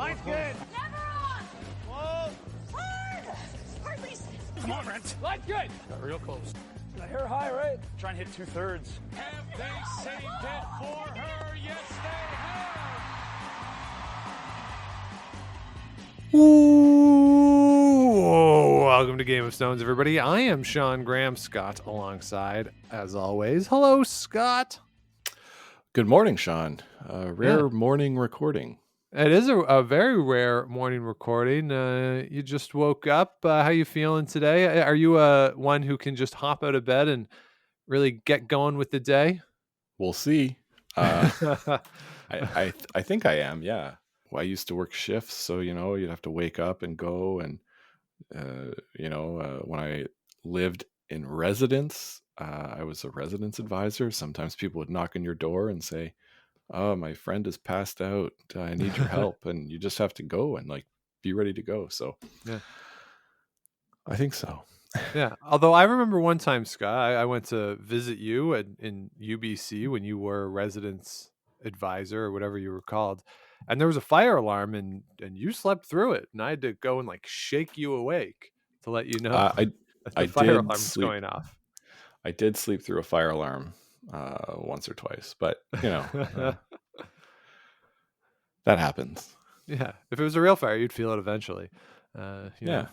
Line's good. Never on. Whoa. Hard. Hardly. Come on, Brent. Line's good. Got real close. I hear high, right? Try and hit 2/3. Have they saved it for her? Yes, they have. Ooh, welcome to Game of Stones, everybody. I am Sean Graham, Scott alongside, as always. Hello, Scott. Good morning, Sean. Rare morning recording. It is a very rare morning recording. You just woke up. How you feeling today? Are you one who can just hop out of bed and really get going with the day? We'll see. I think I am. Yeah. Well, I used to work shifts, so you'd have to wake up and go. And when I lived in residence, I was a residence advisor. Sometimes people would knock on your door and say, "Oh, my friend has passed out. I need your help." And you just have to go and be ready to go. So yeah, I think so. Yeah. Although I remember one time, Scott, I went to visit you in UBC when you were a residence advisor or whatever you were called. And there was a fire alarm and you slept through it. And I had to go and shake you awake to let you know that the fire alarm was going off. I did sleep through a fire alarm once or twice, but that happens. Yeah. If it was a real fire, you'd feel it eventually. Yeah.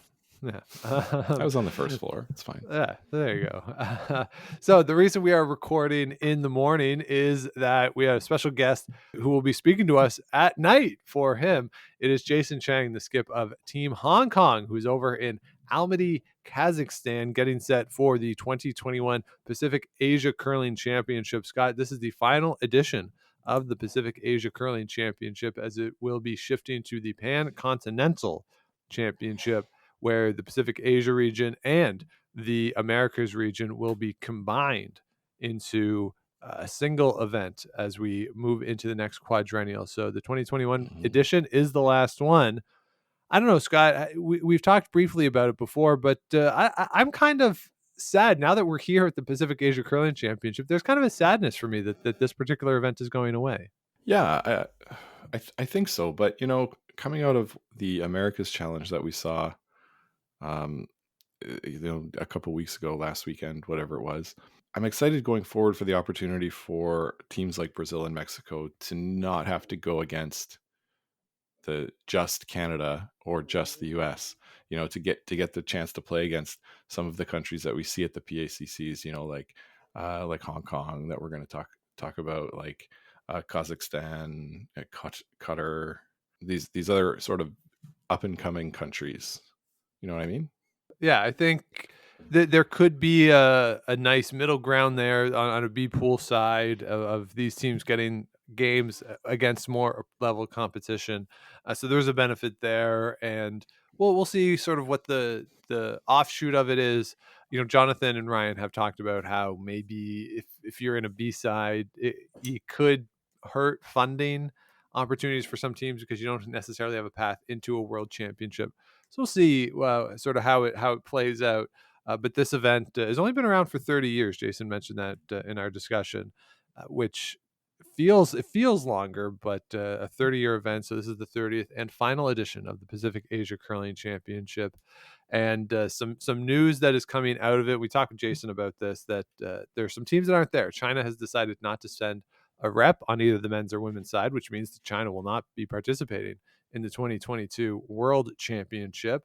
I was on the first floor. It's fine. Yeah, there you go. So the reason we are recording in the morning is that we have a special guest who will be speaking to us at night. For him, it is Jason Chang, the skip of Team Hong Kong, who's over in Almaty, Kazakhstan, getting set for the 2021 Pacific Asia Curling Championship. Scott, this is the final edition of the Pacific Asia Curling Championship, as it will be shifting to the Pan-Continental Championship, where the Pacific Asia region and the Americas region will be combined into a single event as we move into the next quadrennial. So the 2021 edition is the last one. I don't know, Scott, we've talked briefly about it before, but I'm kind of sad now that we're here at the Pacific Asia Curling Championship. There's kind of a sadness for me that this particular event is going away. Yeah, I think so. But, coming out of the Americas Challenge that we saw, a couple weeks ago, last weekend, whatever it was, I'm excited going forward for the opportunity for teams like Brazil and Mexico to not have to go against just Canada or just the US, to get the chance to play against some of the countries that we see at the PACCs, like Hong Kong that we're going to talk about, like Kazakhstan, Qatar, these other sort of up and coming countries. You know what I mean? Yeah, I think there could be a nice middle ground there on a B pool side of these teams getting games against more level competition. So there's a benefit there, and we'll see sort of what the offshoot of it is. Jonathan and Ryan have talked about how maybe if you're in a B side, you could hurt funding opportunities for some teams because you don't necessarily have a path into a world championship. So we'll see sort of how it plays out. But this event has only been around for 30 years. Jason mentioned that in our discussion, which feels longer, but a 30-year event. So this is the 30th and final edition of the Pacific Asia Curling Championship. And some news that is coming out of it. We talked with Jason about this, that there's some teams that aren't there. China has decided not to send a rep on either the men's or women's side, which means that China will not be participating in the 2022 World Championship.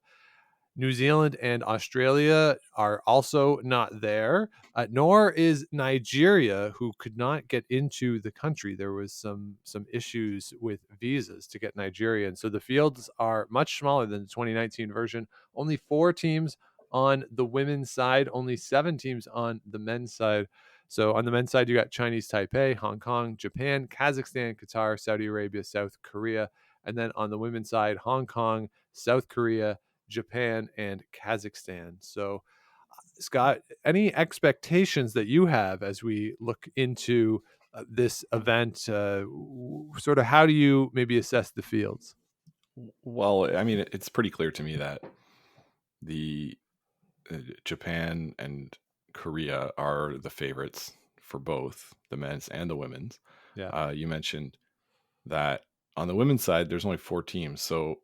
New Zealand and Australia are also not there, nor is Nigeria, who could not get into the country. There was some issues with visas to get Nigeria, and so the fields are much smaller than the 2019 version. Only 4 teams on the women's side, only 7 teams on the men's side. So on the men's side, you got Chinese Taipei, Hong Kong, Japan, Kazakhstan, Qatar, Saudi Arabia, South Korea. And then on the women's side, Hong Kong, South Korea, Japan, and Kazakhstan. So, Scott, any expectations that you have as we look into this event? Sort of how do you maybe assess the fields? Well, I mean, it's pretty clear to me that the Japan and Korea are the favorites for both the men's and the women's. Yeah. You mentioned that on the women's side, there's only 4 teams. So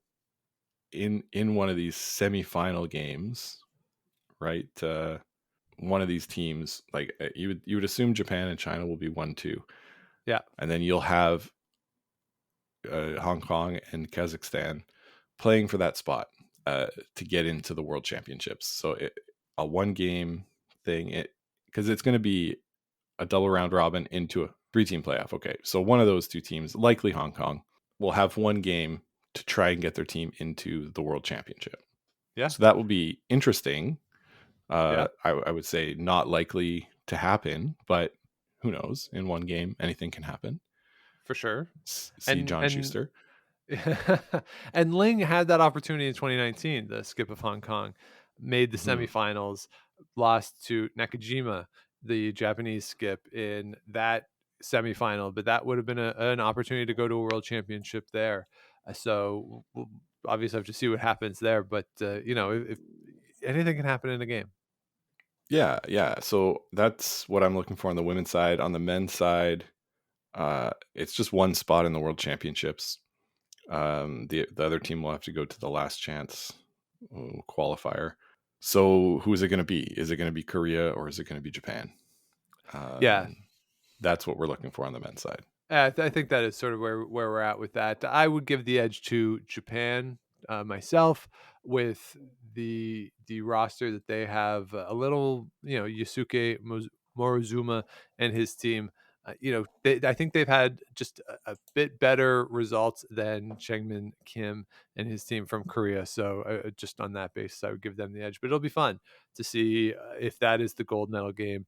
in one of these semifinal games, right? One of these teams, like you would assume Japan and China will be 1-2, Yeah. and then you'll have Hong Kong and Kazakhstan playing for that spot to get into the World Championships. So a 1-game thing, because it's going to be a double round robin into a 3-team playoff. Okay, so one of those 2 teams, likely Hong Kong, will have 1 game to try and get their team into the World Championship. Yeah. So that will be interesting. Yeah. I would say not likely to happen, but who knows? In 1 game, anything can happen. For sure. See John Schuster. And Ling had that opportunity in 2019. The skip of Hong Kong made the semifinals, lost to Nakajima, the Japanese skip, in that semifinal, but that would have been an opportunity to go to a world championship there. So we'll obviously have to see what happens there, but if anything can happen in a game. Yeah. So that's what I'm looking for on the women's side. On the men's side, it's just 1 spot in the World Championships. The other team will have to go to the last chance qualifier. So who is it going to be? Is it going to be Korea or is it going to be Japan? That's what we're looking for on the men's side. I think that is sort of where we're at with that. I would give the edge to Japan myself, with the roster that they have. A little, Yusuke Morozuma and his team. I think they've had just a bit better results than Changmin Kim and his team from Korea. So just on that basis, I would give them the edge. But it'll be fun to see if that is the gold medal game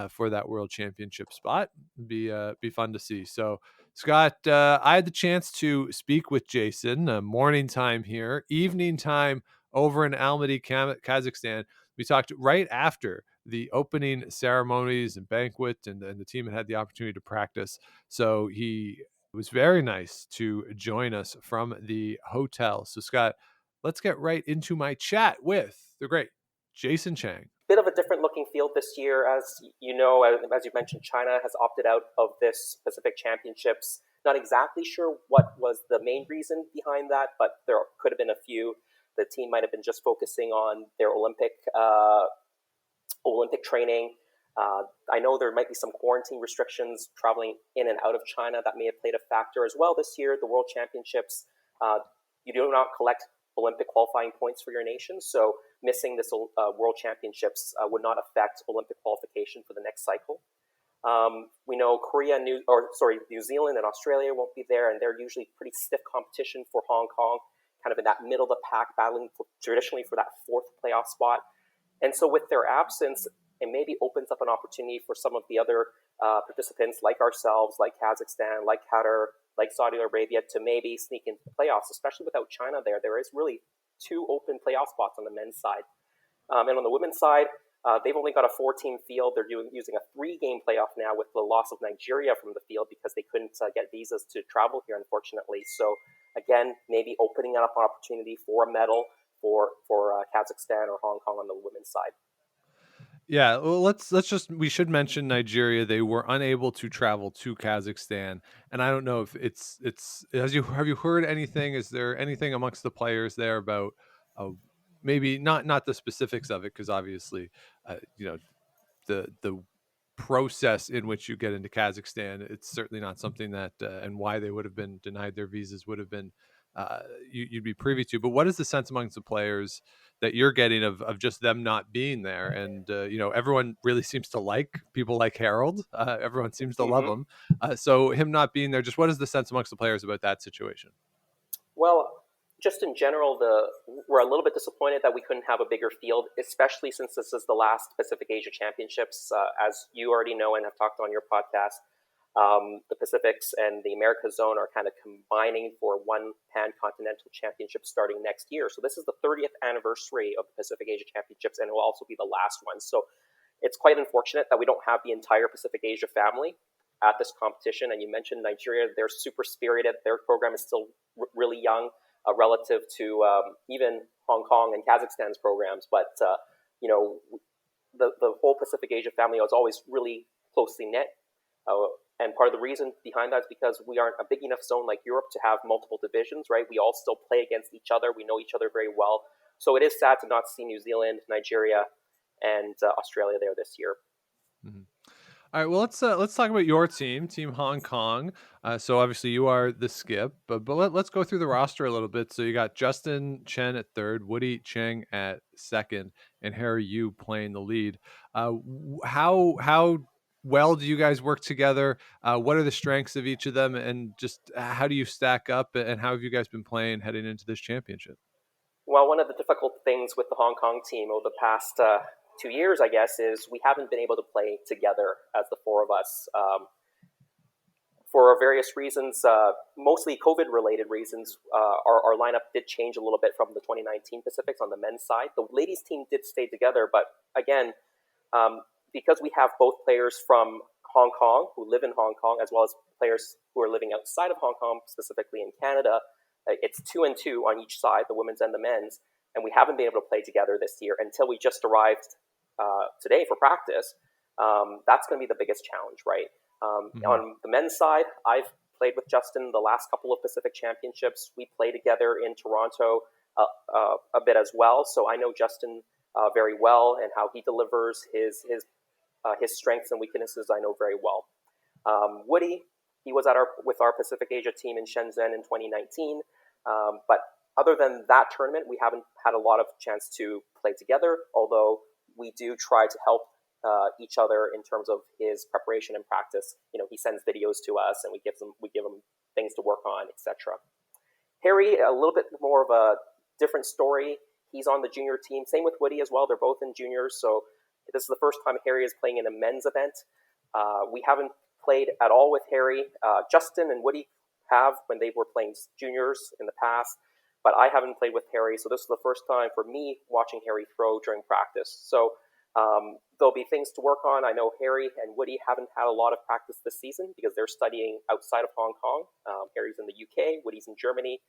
for that world championship spot. Be fun to see. So, Scott, I had the chance to speak with Jason. Morning time here, evening time over in Almaty, Kazakhstan. We talked right after the opening ceremonies and banquet, and the team had the opportunity to practice. So he was very nice to join us from the hotel. So, Scott, let's get right into my chat with the great Jason Chang. Bit of a different looking field this year. As you know, as you mentioned, China has opted out of this Pacific Championships. Not exactly sure what was the main reason behind that, but there could have been a few. The team might have been just focusing on their Olympic training. I know there might be some quarantine restrictions traveling in and out of China that may have played a factor as well this year. The World Championships, you do not collect Olympic qualifying points for your nation, so missing this World Championships would not affect Olympic qualification for the next cycle. We know New Zealand and Australia won't be there, and they're usually pretty stiff competition for Hong Kong, kind of in that middle of the pack, battling traditionally for that 4th playoff spot. And so with their absence, it maybe opens up an opportunity for some of the other participants like ourselves, like Kazakhstan, like Qatar, like Saudi Arabia, to maybe sneak into the playoffs, especially without China there. There is really 2 open playoff spots on the men's side. And on the women's side, they've only got a 4-team field. They're using a 3-game playoff now with the loss of Nigeria from the field because they couldn't get visas to travel here, unfortunately. So again, maybe opening up an opportunity for a medal for Kazakhstan or Hong Kong on the women's side. Yeah, well, we should mention Nigeria. They were unable to travel to Kazakhstan, and I don't know if it's have you heard anything? Is there anything amongst the players there about maybe not the specifics of it, because obviously the process in which you get into Kazakhstan, it's certainly not something that and why they would have been denied their visas would have been you'd be privy to. But what is the sense amongst the players that you're getting of just them not being there? And everyone really seems to like people like Harold. Everyone seems to love him. So him not being there, just what is the sense amongst the players about that situation? Well, just in general, we're a little bit disappointed that we couldn't have a bigger field, especially since this is the last Pacific Asia Championships. As you already know and have talked on your podcast, the Pacifics and the Americas zone are kind of combining for one pan-continental championship starting next year. So this is the 30th anniversary of the Pacific Asia Championships, and it will also be the last one. So it's quite unfortunate that we don't have the entire Pacific Asia family at this competition. And you mentioned Nigeria, they're super spirited. Their program is still really young relative to even Hong Kong and Kazakhstan's programs. But, the whole Pacific Asia family was always really closely knit. And part of the reason behind that is because we aren't a big enough zone like Europe to have multiple divisions, right? We all still play against each other. We know each other very well. So it is sad to not see New Zealand, Nigeria, and Australia there this year. Mhm. All right, well let's talk about your team, Team Hong Kong. So obviously you are the skip, but let's go through the roster a little bit. So you got Justin Chen at third, Woody Chang at second, and Harry Yu playing the lead. How well do you guys work together? What are the strengths of each of them, and just how do you stack up? And how have you guys been playing heading into this championship? Well, one of the difficult things with the Hong Kong team over the past 2 years, I guess, is we haven't been able to play together as the four of us. For various reasons, mostly COVID-related reasons, our lineup did change a little bit from the 2019 Pacifics on the men's side. The ladies' team did stay together, but again, because we have both players from Hong Kong who live in Hong Kong, as well as players who are living outside of Hong Kong, specifically in Canada, it's 2 and 2 on each side, the women's and the men's, and we haven't been able to play together this year until we just arrived today for practice. That's going to be the biggest challenge, right? On the men's side, I've played with Justin the last couple of Pacific Championships. We play together in Toronto a bit as well, so I know Justin very well, and how he delivers his strengths and weaknesses I know very well. Woody, he was with our Pacific Asia team in Shenzhen in 2019, but other than that tournament, we haven't had a lot of chance to play together, although we do try to help each other in terms of his preparation and practice. He sends videos to us, and we give him things to work on, etc. Harry, a little bit more of a different story. He's on the junior team. Same with Woody as well. They're both in juniors, so this is the first time Harry is playing in a men's event. We haven't played at all with Harry. Justin and Woody have when they were playing juniors in the past, but I haven't played with Harry, so this is the first time for me watching Harry throw during practice. So there'll be things to work on. I know Harry and Woody haven't had a lot of practice this season because they're studying outside of Hong Kong. Harry's in the UK, Woody's in Germany.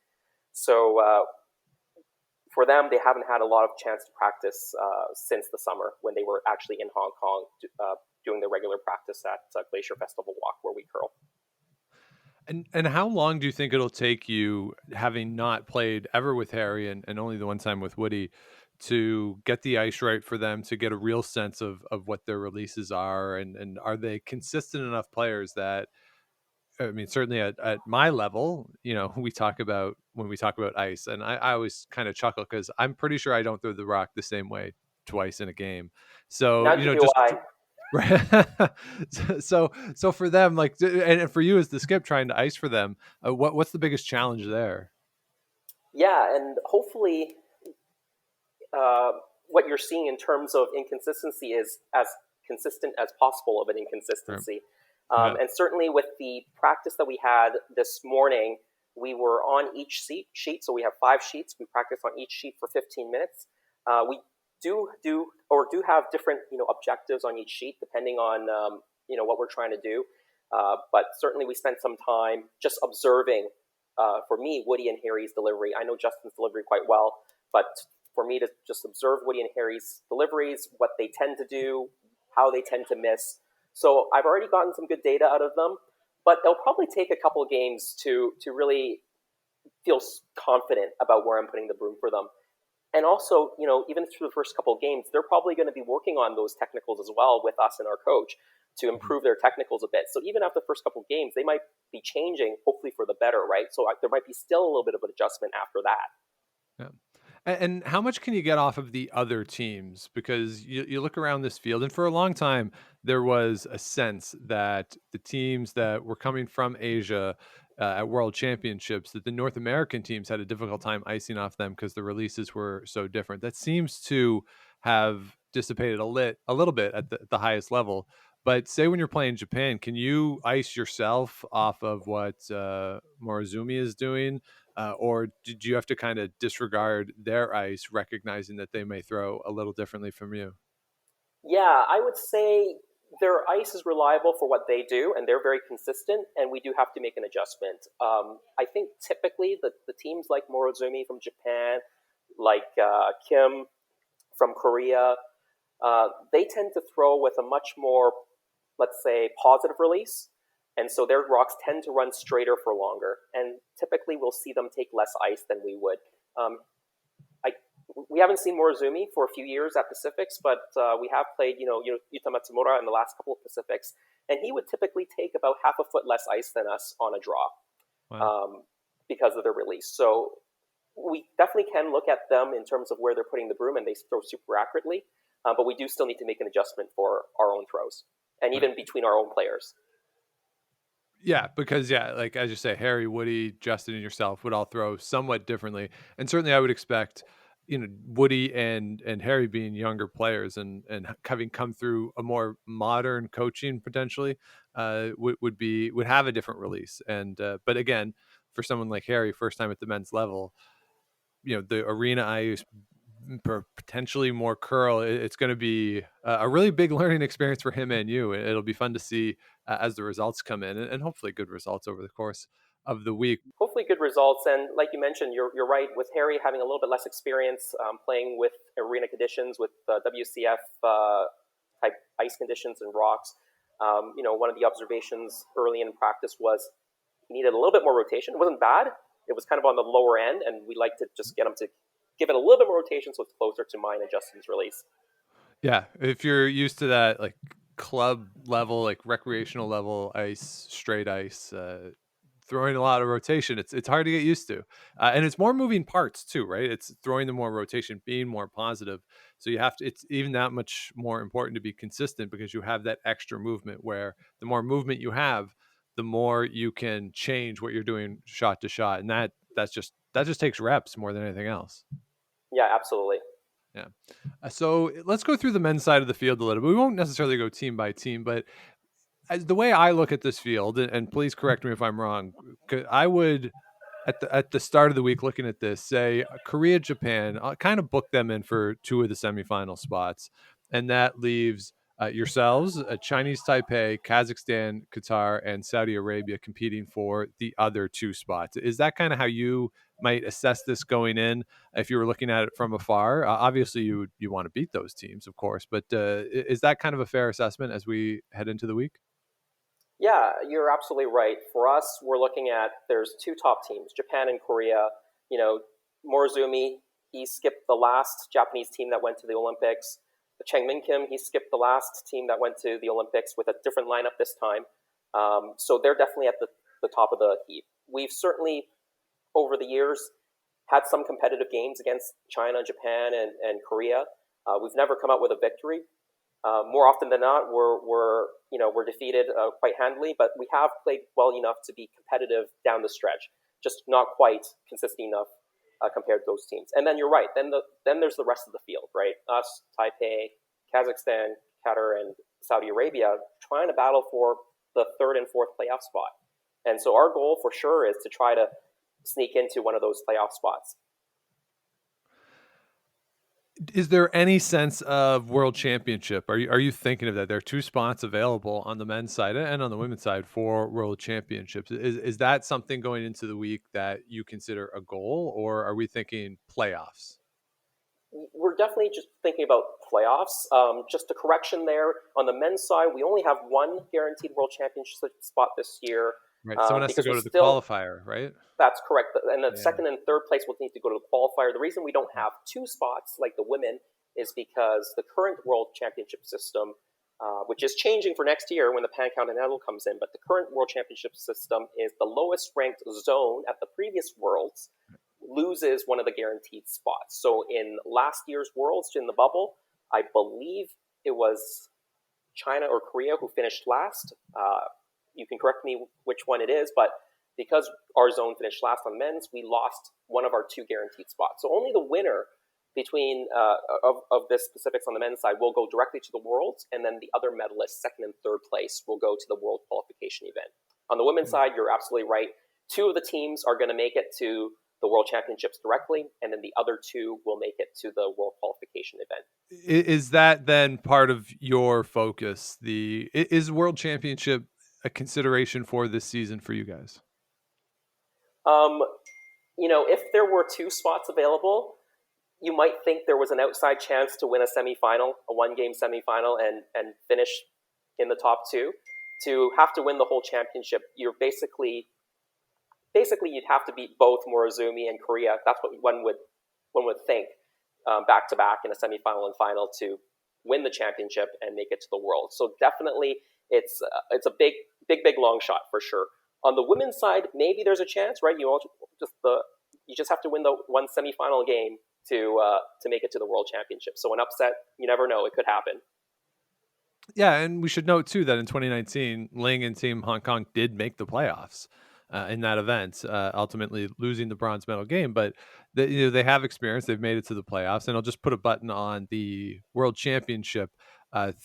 So for them, they haven't had a lot of chance to practice since the summer when they were actually in Hong Kong doing the regular practice at Glacier Festival Walk where we curl. And how long do you think it'll take you, having not played ever with Harry and only the one time with Woody, to get the ice right for them, to get a real sense of what their releases are, and are they consistent enough players that, I mean, certainly at my level, when we talk about ice, and I always kind of chuckle because I'm pretty sure I don't throw the rock the same way twice in a game. So, Neither do just I. right. So for them, like, and for you as the skip trying to ice for them, what's the biggest challenge there? Yeah, and hopefully what you're seeing in terms of inconsistency is as consistent as possible of an inconsistency. Yeah. And certainly with the practice that we had this morning, we were on each sheet. So we have 5 sheets. We practice on each sheet for 15 minutes. We do have different objectives on each sheet depending on what we're trying to do. But certainly we spent some time just observing. For me, Woody and Harry's delivery. I know Justin's delivery quite well, but for me to just observe Woody and Harry's deliveries, what they tend to do, how they tend to miss. So I've already gotten some good data out of them, but it'll probably take a couple of games to really feel confident about where I'm putting the broom for them. And also, even through the first couple of games, they're probably going to be working on those technicals as well with us and our coach to improve their technicals a bit. So even after the first couple of games, they might be changing, hopefully for the better, right? So there might be still a little bit of an adjustment after that. Yeah. And how much can you get off of the other teams? Because you look around this field, and for a long time, there was a sense that the teams that were coming from Asia at World Championships, that the North American teams had a difficult time icing off them because the releases were so different. That seems to have dissipated a little bit at the highest level. But say when you're playing Japan, can you ice yourself off of what Morozumi is doing? Or did you have to kind of disregard their ice, recognizing that they may throw a little differently from you? Yeah, I would say their ice is reliable for what they do, and they're very consistent, and we do have to make an adjustment. I think typically the teams like Morozumi from Japan, like Kim from Korea, they tend to throw with a much more, let's say, positive release. And so their rocks tend to run straighter for longer. And typically we'll see them take less ice than we would. We haven't seen Morozumi for a few years at Pacifics, but we have played, Yuta Matsumura in the last couple of Pacifics, and he would typically take about half a foot less ice than us on a draw. Wow. Because of their release. So we definitely can look at them in terms of where they're putting the broom, and they throw super accurately, but we do still need to make an adjustment for our own throws, and even between our own players. Yeah, because like as you say, Harry, Woody, Justin, and yourself would all throw somewhat differently, and certainly I would expect, Woody and Harry being younger players and having come through a more modern coaching potentially, would have a different release. And but again, for someone like Harry, first time at the men's level, the arena ice, potentially more curl, it's going to be a really big learning experience for him and you. It'll be fun to see as the results come in, and hopefully good results over the course of the week. Hopefully good results. And like you mentioned, you're right, with Harry having a little bit less experience playing with arena conditions, with WCF type ice conditions and rocks. One of the observations early in practice was he needed a little bit more rotation. It wasn't bad. It was kind of on the lower end, and we like to just get him to give it a little bit more rotation so it's closer to mine and Justin's release. Yeah, if you're used to that, like club level, like recreational level ice, straight ice, throwing a lot of rotation, it's hard to get used to, and it's more moving parts too, right? It's throwing the more rotation, being more positive. So you have to. It's even that much more important to be consistent because you have that extra movement. Where the more movement you have, the more you can change what you're doing shot to shot, and that just takes reps more than anything else. Yeah, absolutely. Yeah. So let's go through the men's side of the field a little bit. We won't necessarily go team by team, but as the way I look at this field, and please correct me if I'm wrong, I would at the start of the week looking at this say Korea, Japan, I'll kind of book them in for two of the semifinal spots, and that leaves yourselves, Chinese Taipei, Kazakhstan, Qatar, and Saudi Arabia competing for the other two spots. Is that kind of how you might assess this going in if you were looking at it from afar? Obviously, you want to beat those teams, of course, but is that kind of a fair assessment as we head into the week? Yeah, you're absolutely right. For us, we're looking at there's two top teams, Japan and Korea. Morozumi, he skipped the last Japanese team that went to the Olympics. Chang, he skipped the last team that went to the Olympics with a different lineup this time. So they're definitely at the top of the heap. We've certainly, over the years, had some competitive games against China, Japan, and Korea. We've never come out with a victory. More often than not, we're defeated quite handily, but we have played well enough to be competitive down the stretch, just not quite consistent enough compared to those teams. And then you're right. Then there's the rest of the field, right? Us, Taipei, Kazakhstan, Qatar, and Saudi Arabia trying to battle for the third and fourth playoff spot. And so our goal for sure is to try to sneak into one of those playoff spots. Is there any sense of world championship? Are you thinking of that? There are two spots available on the men's side and on the women's side for world championships. Is that something going into the week that you consider a goal, or are we thinking playoffs? We're definitely just thinking about playoffs. Just a correction there. On the men's side, we only have one guaranteed world championship spot this year. Right. Someone has to go to the qualifier, right? That's correct. And the second and third place will need to go to the qualifier. The reason we don't have two spots like the women is because the current world championship system, which is changing for next year when the Pancontinental comes in, but the current world championship system is the lowest ranked zone at the previous worlds loses one of the guaranteed spots. So in last year's worlds in the bubble, I believe it was China or Korea who finished last. You can correct me which one it is, but because our zone finished last on men's, we lost one of our two guaranteed spots. So only the winner between of this specifics on the men's side will go directly to the Worlds, and then the other medalists, second and third place, will go to the World Qualification event. On the women's side, you're absolutely right. Two of the teams are going to make it to the World Championships directly, and then the other two will make it to the World Qualification event. Is that then part of your focus? Is World Championship a consideration for this season for you guys? If there were two spots available, you might think there was an outside chance to win a semifinal, a one-game semifinal, and finish in the top two. to have to win the whole championship, you're basically you'd have to beat both Morozumi and Korea. That's what one would think, back to back in a semifinal and final to win the championship and make it to the World. So definitely, it's a big long shot for sure. On the women's side, maybe there's a chance, right? You just have to win the one semifinal game to make it to the World Championship. So an upset, you never know, it could happen. Yeah, and we should note too that in 2019, Ling and Team Hong Kong did make the playoffs in that event, ultimately losing the bronze medal game. But they have experience; they've made it to the playoffs. And I'll just put a button on the World Championship.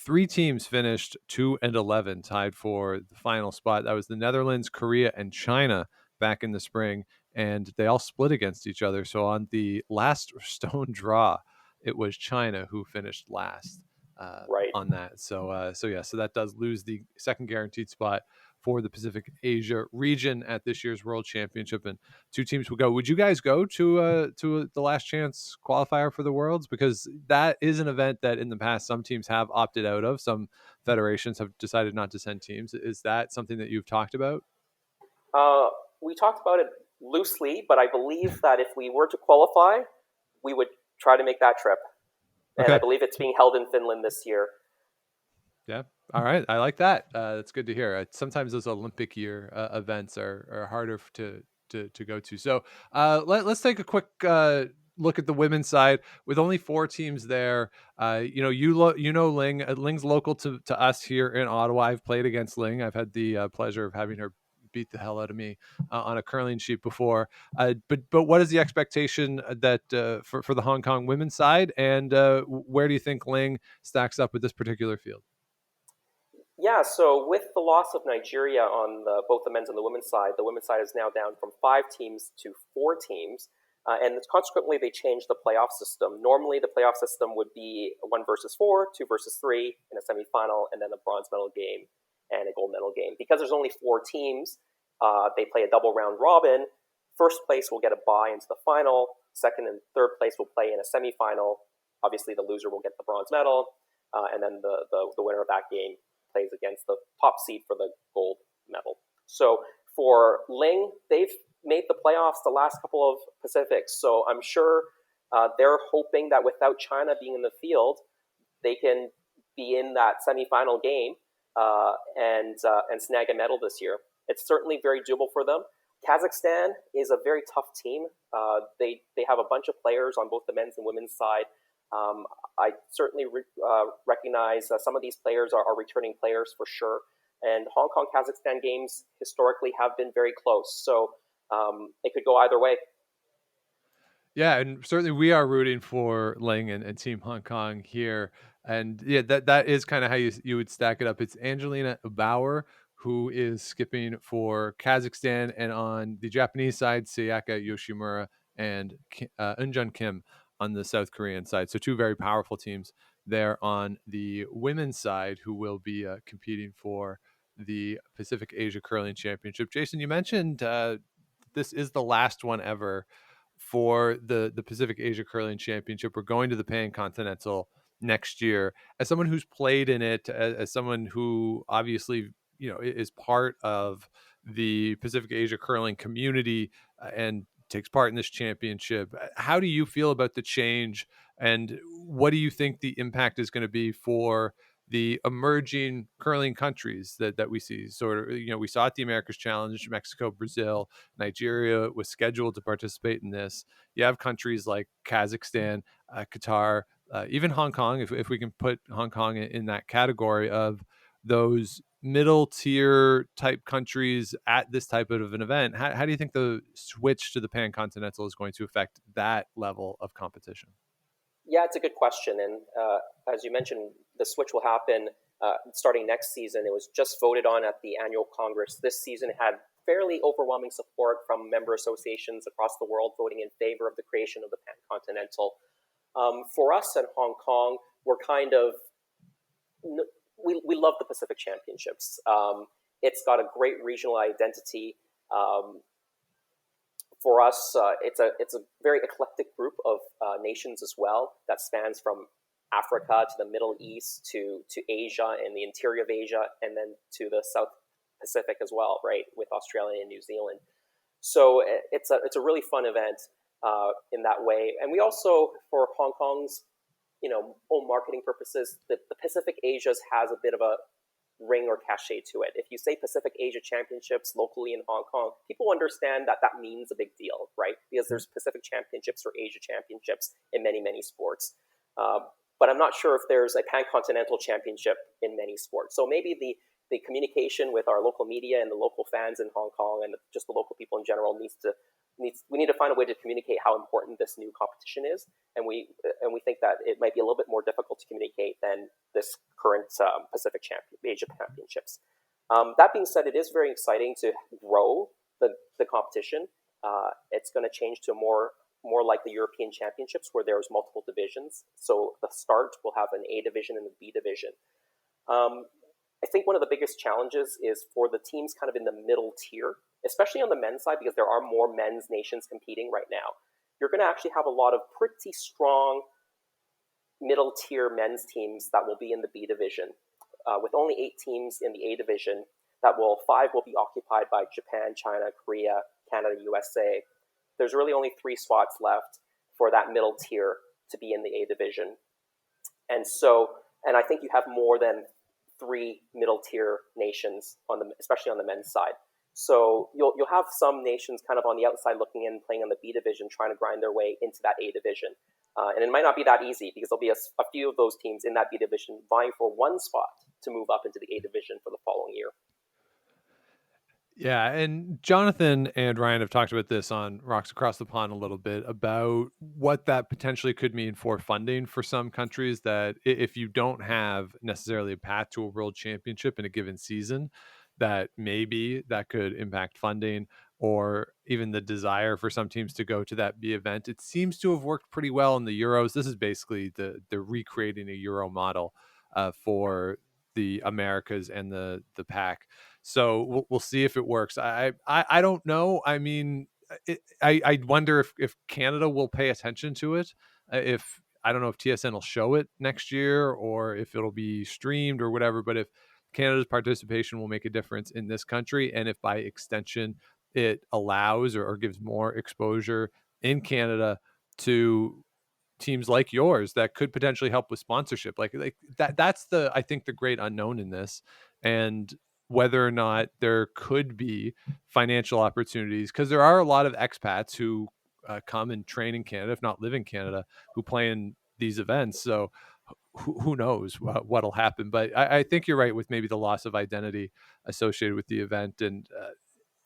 3 teams finished 2-11, tied for the final spot. That was the Netherlands, Korea, and China back in the spring, and they all split against each other. So on the last stone draw, it was China who finished last. Right. On that. So that does lose the second guaranteed spot for the Pacific Asia region at this year's World Championship, and 2 teams will go. Would you guys go to the last chance qualifier for the Worlds? Because that is an event that in the past some teams have opted out of. Some federations have decided not to send teams. Is that something that you've talked about? We talked about it loosely, but I believe that if we were to qualify, we would try to make that trip. And Okay. I believe it's being held in Finland this year. Yeah. All right. I like that. That's good to hear. Sometimes those Olympic year events are harder to go to. So let's take a quick look at the women's side with only 4 teams there. Ling. Ling's local to us here in Ottawa. I've played against Ling. I've had the pleasure of having her beat the hell out of me on a curling sheet before. But what is the expectation that for the Hong Kong women's side, and where do you think Ling stacks up with this particular field? Yeah, so with the loss of Nigeria on both the men's and the women's side is now down from 5 teams to 4 teams. And consequently, they changed the playoff system. Normally, the playoff system would be 1 versus 4, 2 versus 3 in a semifinal, and then a bronze medal game and a gold medal game. Because there's only 4 teams, they play a double round robin. First place will get a bye into the final. Second and third place will play in a semifinal. Obviously, the loser will get the bronze medal, and then the winner of that game plays against the top seed for the gold medal. So for Ling, they've made the playoffs the last couple of Pacifics. So I'm sure they're hoping that without China being in the field, they can be in that semifinal game and snag a medal this year. It's certainly very doable for them. Kazakhstan is a very tough team. They have a bunch of players on both the men's and women's side. I certainly recognize some of these players are returning players for sure. And Hong Kong Kazakhstan games historically have been very close. So it could go either way. Yeah, and certainly we are rooting for Ling and Team Hong Kong here. And yeah, that is kind of how you would stack it up. It's Angelina Bauer, who is skipping for Kazakhstan, and on the Japanese side, Sayaka Yoshimura and Eunjun Kim on the South Korean side. So 2 very powerful teams there on the women's side who will be competing for the Pacific Asia Curling Championship. Jason, you mentioned this is the last one ever for the Pacific Asia Curling Championship. We're going to the Pan Continental next year. As someone who's played in it, as someone who obviously is part of the Pacific Asia curling community and takes part in this championship, how do you feel about the change, and what do you think the impact is going to be for the emerging curling countries that we see? Sort of, we saw at the America's Challenge, Mexico, Brazil, Nigeria was scheduled to participate in this. You have countries like Kazakhstan, Qatar, even Hong Kong, if we can put Hong Kong in that category of those middle tier type countries at this type of an event. How do you think the switch to the Pan Continental is going to affect that level of competition? Yeah, it's a good question. And as you mentioned, the switch will happen starting next season. It was just voted on at the annual Congress. This season it had fairly overwhelming support from member associations across the world voting in favor of the creation of the Pan Continental. For us in Hong Kong, we're kind of, we love the Pacific Championships. It's got a great regional identity. For us, it's a very eclectic group of nations as well that spans from Africa to the Middle East to Asia and the interior of Asia, and then to the South Pacific as well, right, with Australia and New Zealand. So it's a really fun event in that way. And we also, for Hong Kong's own marketing purposes, the Pacific Asia's has a bit of a ring or cachet to it. If you say Pacific Asia Championships locally in Hong Kong, people understand that means a big deal, right? Because there's Pacific Championships or Asia Championships in many, many sports. But I'm not sure if there's a pan-continental championship in many sports. So maybe the communication with our local media and the local fans in Hong Kong and just the local people in general we need to find a way to communicate how important this new competition is, and we think that it might be a little bit more difficult to communicate than this current Asia Championships. That being said, it is very exciting to grow the competition. It's going to change to more like the European Championships, where there's multiple divisions. So the start will have an A division and a B division. I think one of the biggest challenges is for the teams kind of in the middle tier, especially on the men's side, because there are more men's nations competing right now. You're going to actually have a lot of pretty strong middle tier men's teams that will be in the B division, with only 8 teams in the A division. 5 will be occupied by Japan, China, Korea, Canada, USA. There's really only 3 spots left for that middle tier to be in the A division. And I think you have more than 3 middle tier nations especially on the men's side. So you'll have some nations kind of on the outside looking in, playing on the B division, trying to grind their way into that A division. And it might not be that easy, because there'll be a few of those teams in that B division vying for one spot to move up into the A division for the following year. Yeah, and Jonathan and Ryan have talked about this on Rocks Across the Pond a little bit, about what that potentially could mean for funding for some countries, that if you don't have necessarily a path to a world championship in a given season, that maybe that could impact funding or even the desire for some teams to go to that B event. It seems to have worked pretty well in the Euros. This is basically the recreating a Euro model for the Americas and the Pac. So we'll see if it works. I don't know. I mean, I wonder if Canada will pay attention to it. If I don't know if TSN will show it next year or if it'll be streamed or whatever. But if Canada's participation will make a difference in this country, and if by extension it allows or gives more exposure in Canada to teams like yours that could potentially help with sponsorship, like that's I think the great unknown in this, and whether or not there could be financial opportunities, because there are a lot of expats who come and train in Canada, if not live in Canada, who play in these events. So who knows what'll happen. But I think you're right with maybe the loss of identity associated with the event, and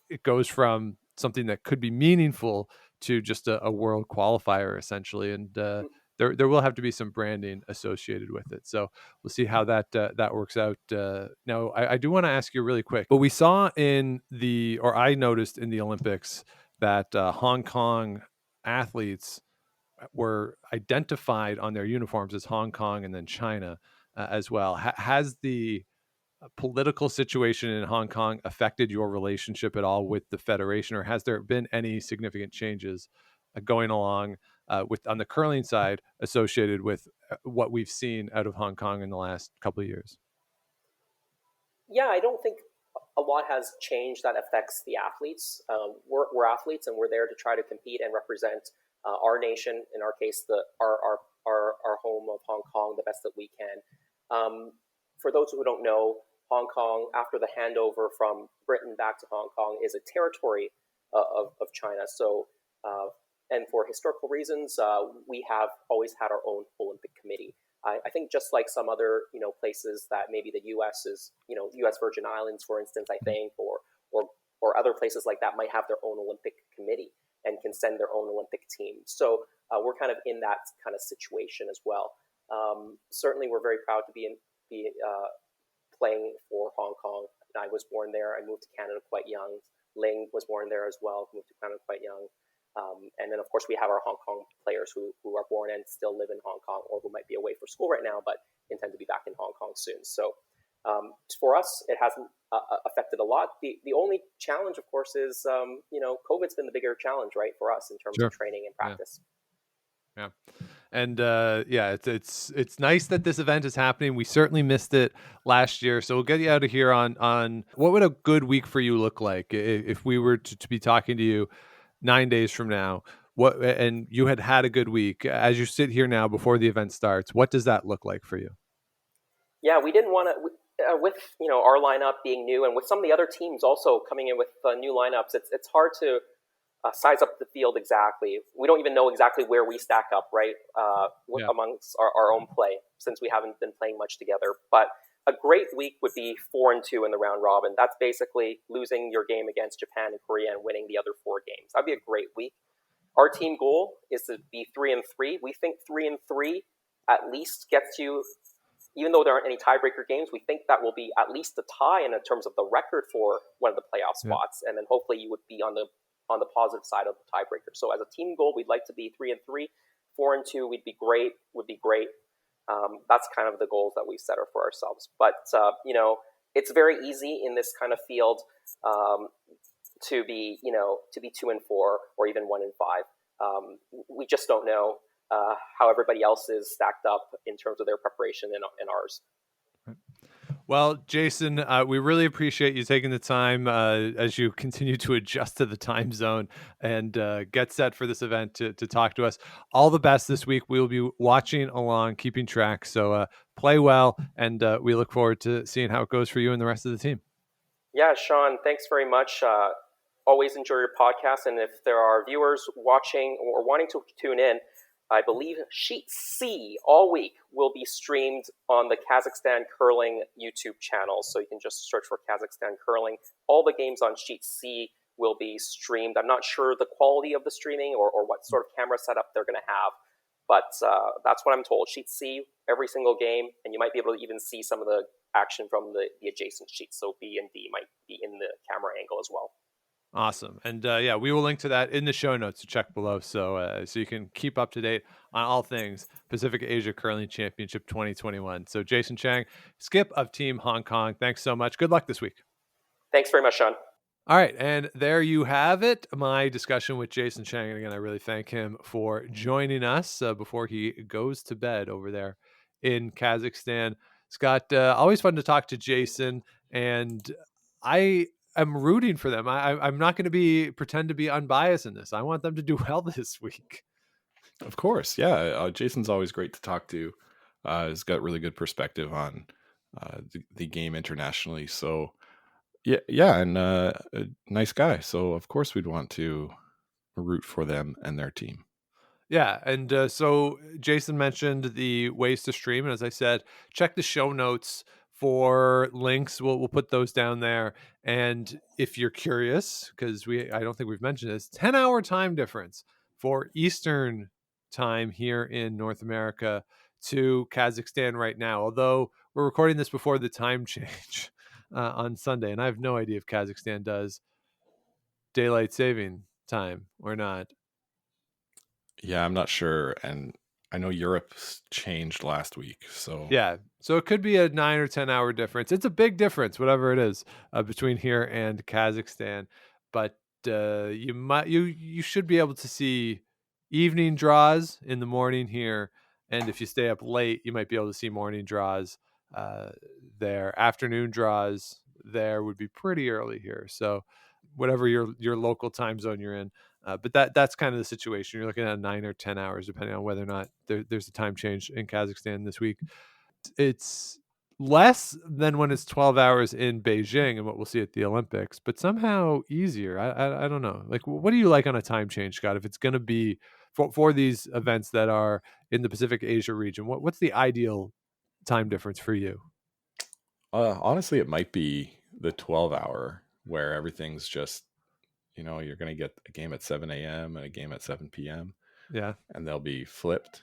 it goes from something that could be meaningful to just a world qualifier essentially, and there will have to be some branding associated with it. So we'll see how that works out. Now, I do want to ask you really quick, but we saw I noticed in the Olympics that Hong Kong athletes were identified on their uniforms as Hong Kong and then China as well. Has the political situation in Hong Kong affected your relationship at all with the federation, or has there been any significant changes going along on the curling side associated with what we've seen out of Hong Kong in the last couple of years? Yeah, I don't think a lot has changed that affects the athletes. We're athletes, and we're there to try to compete and represent our nation, in our case, our home of Hong Kong, the best that we can. For those who don't know, Hong Kong, after the handover from Britain back to Hong Kong, is a territory of China. So, and for historical reasons, we have always had our own Olympic committee. I think just like some other places that maybe the U.S. is, U.S. Virgin Islands, for instance, I think, or other places like that might have their own Olympic committee and can send their own Olympic team. So we're kind of in that kind of situation as well. Certainly, we're very proud to be playing for Hong Kong. I was born there. I moved to Canada quite young. Ling was born there as well, moved to Canada quite young. And then, of course, we have our Hong Kong players who are born and still live in Hong Kong, or who might be away for school right now, but intend to be back in Hong Kong soon. So for us, it hasn't affected a lot. The only challenge, of course, is, COVID's been the bigger challenge, right, for us in terms of training and practice. Yeah. And yeah, it's nice that this event is happening. We certainly missed it last year, so we'll get you out of here on what would a good week for you look like if we were to be talking to you 9 days from now. What and you had a good week as you sit here now before the event starts. What does that look like for you? Yeah, we didn't want to. With our lineup being new, and with some of the other teams also coming in with new lineups, it's hard to size up the field exactly. We don't even know exactly where we stack up, right, amongst our own play, since we haven't been playing much together. But a great week would be 4-2 in the round robin. That's basically losing your game against Japan and Korea and winning the other 4 games. That'd be a great week. Our team goal is to be 3-3. We think 3-3 at least gets you. Even though there aren't any tiebreaker games, we think that will be at least a tie in terms of the record for one of the playoff spots, and then hopefully you would be on the positive side of the tiebreaker. So as a team goal, we'd like to be 3-3, 4-2. Would be great. That's kind of the goals that we set for ourselves. But it's very easy in this kind of field to be 2-4 or even 1-5. We just don't know how everybody else is stacked up in terms of their preparation and ours. Well, Jason, we really appreciate you taking the time as you continue to adjust to the time zone and get set for this event to talk to us. All the best this week. We'll be watching along, keeping track. So play well, and we look forward to seeing how it goes for you and the rest of the team. Yeah, Sean, thanks very much. Always enjoy your podcast. And if there are viewers watching or wanting to tune in, I believe Sheet C all week will be streamed on the Kazakhstan Curling YouTube channel. So you can just search for Kazakhstan Curling. All the games on Sheet C will be streamed. I'm not sure the quality of the streaming or what sort of camera setup they're going to have, but that's what I'm told. Sheet C, every single game, and you might be able to even see some of the action from the adjacent sheets. So B and D might be in the camera angle as well. Awesome. And yeah, we will link to that in the show notes to check below. So you can keep up to date on all things Pacific Asia Curling Championship 2021. So Jason Chang, Skip of Team Hong Kong, thanks so much. Good luck this week. Thanks very much, Sean. All right. And there you have it. My discussion with Jason Chang. And again, I really thank him for joining us before he goes to bed over there in Kazakhstan. Scott, always fun to talk to Jason. And I'm rooting for them. I'm not going to pretend to be unbiased in this. I want them to do well this week. Of course, yeah. Jason's always great to talk to. He's got really good perspective on the game internationally. So yeah, and a nice guy. So of course we'd want to root for them and their team. Yeah, and so Jason mentioned the ways to stream, and as I said, check the show notes for links. We'll put those down there. And if you're curious, because I don't think we've mentioned this, 10-hour time difference for Eastern time here in North America to Kazakhstan right now. Although we're recording this before the time change on Sunday, and I have no idea if Kazakhstan does daylight saving time or not. Yeah, I'm not sure. And I know Europe's changed last week. So yeah, so it could be a 9 or 10-hour difference. It's a big difference, whatever it is, between here and Kazakhstan. But you should be able to see evening draws in the morning here, and if you stay up late, you might be able to see morning draws there. Afternoon draws there would be pretty early here. So whatever your local time zone you're in. But that's kind of the situation. You're looking at 9 or 10 hours, depending on whether or not there's a time change in Kazakhstan this week. It's less than when it's 12 hours in Beijing and what we'll see at the Olympics, but somehow easier. I don't know. Like, what do you like on a time change, Scott? If it's going to be for these events that are in the Pacific Asia region, what's the ideal time difference for you? Honestly, it might be the 12-hour where everything's just, you're going to get a game at 7 a.m. and a game at 7 p.m. Yeah. And they'll be flipped.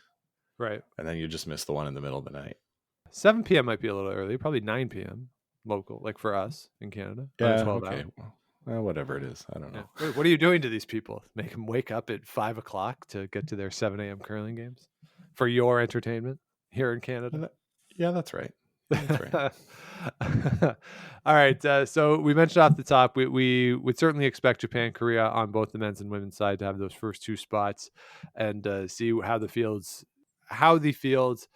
Right. And then you just miss the one in the middle of the night. 7 p.m. might be a little early, probably 9 p.m. local, like for us in Canada. Yeah, okay. Well, whatever it is. I don't know. Yeah. What are you doing to these people? Make them wake up at 5 o'clock to get to their 7 a.m. curling games for your entertainment here in Canada? Yeah, that's right. That's right. All right. So we mentioned off the top, we would certainly expect Japan, Korea on both the men's and women's side to have those first 2 spots and see how the fields how the fields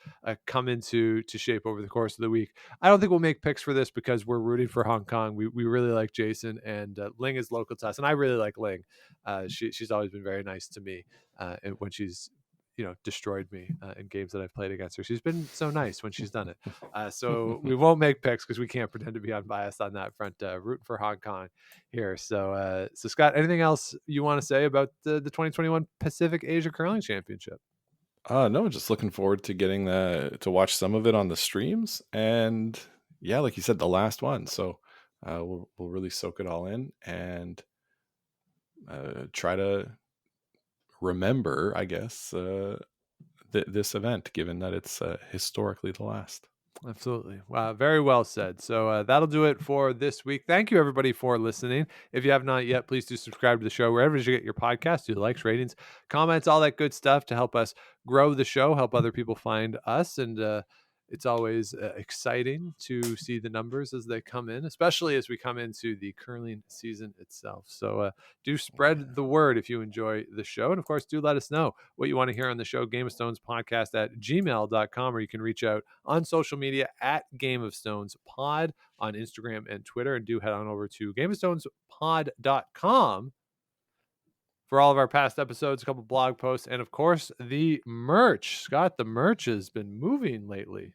come into shape over the course of the week. I don't think we'll make picks for this because we're rooting for Hong Kong. We really like Jason, and Ling is local to us, and I really like Ling. She's always been very nice to me, and when she's destroyed me in games that I've played against her. She's been so nice when she's done it. So we won't make picks because we can't pretend to be unbiased on that front. Rooting for Hong Kong here. So Scott, anything else you want to say about the 2021 Pacific Asia Curling Championship? No, just looking forward to getting to watch some of it on the streams, and yeah, like you said, the last one. So we'll really soak it all in and try to remember, I guess, this event, given that it's historically the last. Absolutely. Wow. Very well said. So that'll do it for this week. Thank you, everybody, for listening. If you have not yet, please do subscribe to the show wherever you get your podcast. Do likes, ratings, comments, all that good stuff to help us grow the show, help other people find us. And it's always exciting to see the numbers as they come in, especially as we come into the curling season itself. So do spread the word if you enjoy the show. And of course, do let us know what you want to hear on the show, Game of Stones podcast at gmail.com, or you can reach out on social media at Game of Stones Pod on Instagram and Twitter. And do head on over to gameofstonespod.com for all of our past episodes, a couple blog posts, and of course, the merch. Scott, the merch has been moving lately.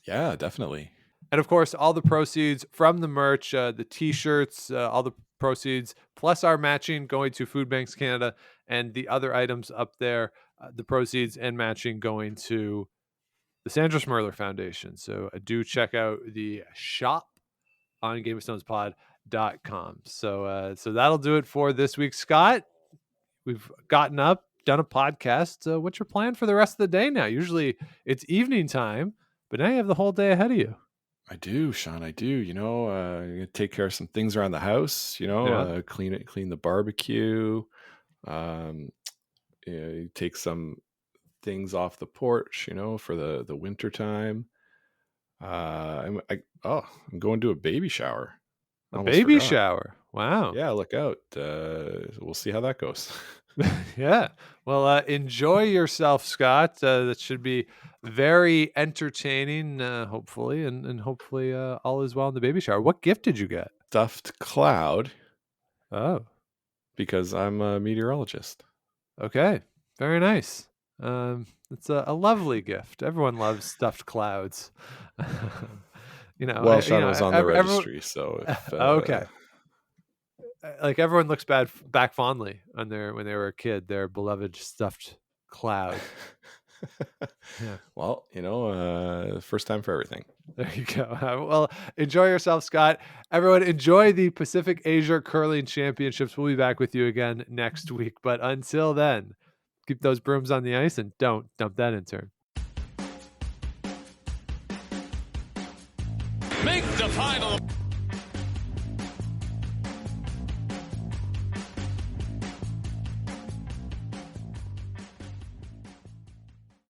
Yeah, definitely. And of course, all the proceeds from the merch, the t-shirts, all the proceeds, plus our matching going to Food Banks Canada, and the other items up there, the proceeds and matching going to the Sandra Schmerler Foundation. So do check out the shop on GameOfStonesPod.com. So that'll do it for this week. Scott, we've gotten up, done a podcast. What's your plan for the rest of the day now? Usually it's evening time, but now you have the whole day ahead of you. I do, Sean. I do. I'm gonna take care of some things around the house. Clean the barbecue. Take some things off the porch. For the winter time. I'm going to a baby shower. A baby shower. Wow. Yeah, look out. We'll see how that goes. Yeah. Well, enjoy yourself, Scott. That should be very entertaining, hopefully, and hopefully all is well in the baby shower. What gift did you get? Stuffed cloud. Oh. Because I'm a meteorologist. Okay. Very nice. It's a lovely gift. Everyone loves stuffed clouds. Well, Sean was on the registry, so if, okay. Like everyone looks back fondly on when they were a kid, their beloved stuffed cloud. Yeah. Well, first time for everything. There you go. Well, enjoy yourself, Scott. Everyone, enjoy the Pacific Asia Curling Championships. We'll be back with you again next week. But until then, keep those brooms on the ice and don't dump that intern. Make the final.